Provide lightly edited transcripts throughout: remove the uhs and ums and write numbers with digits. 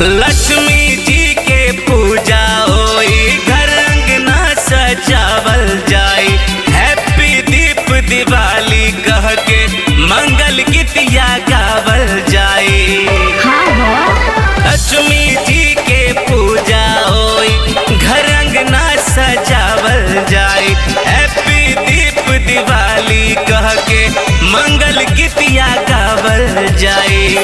लक्ष्मी जी के पूजा होई, घर अंगना सजावल जाई। हैप्पी दीप दिवाली कह के मंगल गीतिया गावल जाई। लक्ष्मी जी के पूजा होई, घर अंगना सजावल जाई। हैप्पी दीप दिवाली कह के मंगल गीतिया गावल जाई।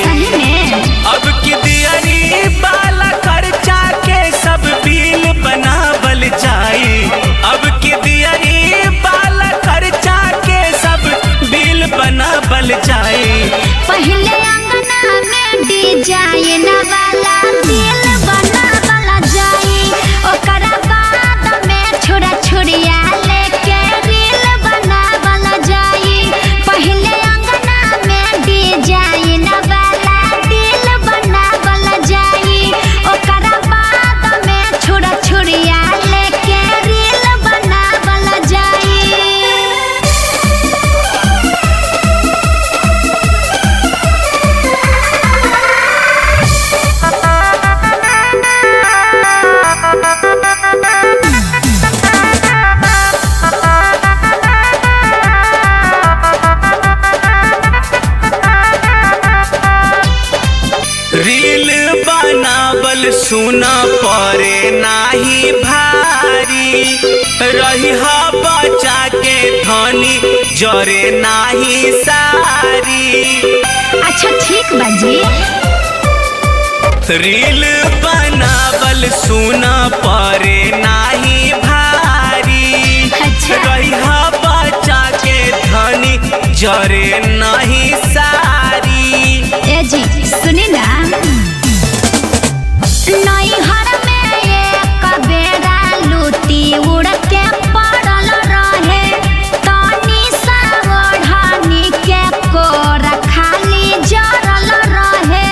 अब की दियारी बाला खर्चा के सब बिल बनावल जाई। अब की दियारी बाला खर्चा के सब बिल बनावल जाई। पहले अंगना में डिजाइन वाला दिल बनावल जाई। ओकरा बाद में छोरा छोरिया लेके रील बनावल जाई। पहले अंगना में डिजाइन वाला दिल बनावल जाई। ओकरा बाद में छोरा छोरिया लेके रील बनावल जाई। रील बनावल सुना परे नाही भारी। रही बचा के धनी जरे नाही सारी। अच्छा ठीक बाजी। रील बनावल सुना परे नाही भारी। अच्छा। रही बचा के धनी जरे नहीं सारी। ए जी सुनी ना, नैहर में एक बेरा लूटी उड़ के पड़ल रहे। तनी सा ओढ़नी के कोर खाली जरल रहे।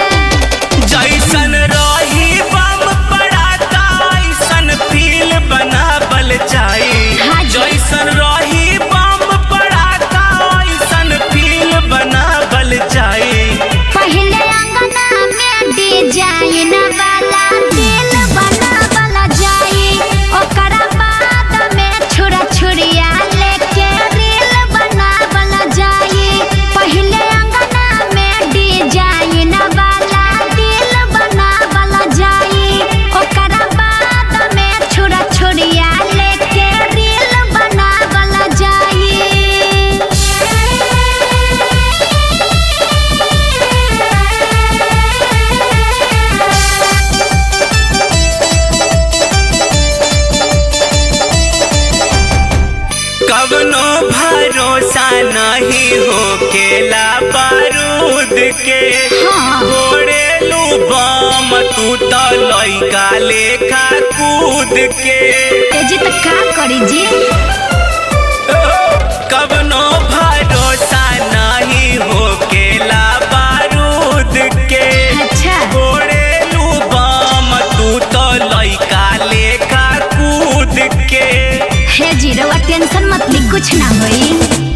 जैसन रही बम पड़ाका ऐसन फील बनावल जाई। हाँ जी। जैसन रही बम पड़ाका ऐसन फील बनावल जाई। पहले अंगना में डिजाइन वाला दिल बनावल जाई। ओकरा बाद में छोरा छोरिया लेके रील बनावल जाई। पहले अंगना में डिजाइन वाला दिल बनावल जाई। ओकरा बाद में छोरा छोरिया लेके रील बनावल जाई। कवनो भरोसा नहीं होकेला बारूद के। हाँ। फोड़ेलू बम तू तो लइका लेखा कूद के। तेजी तो का करी जी। कवनो भरोसा नहीं होकेला बारूद के। अच्छा। फोड़ेलू बम तू तो लइका लेखा कूद के। हे जी रवा टेंशन मत ली, कुछ ना होई।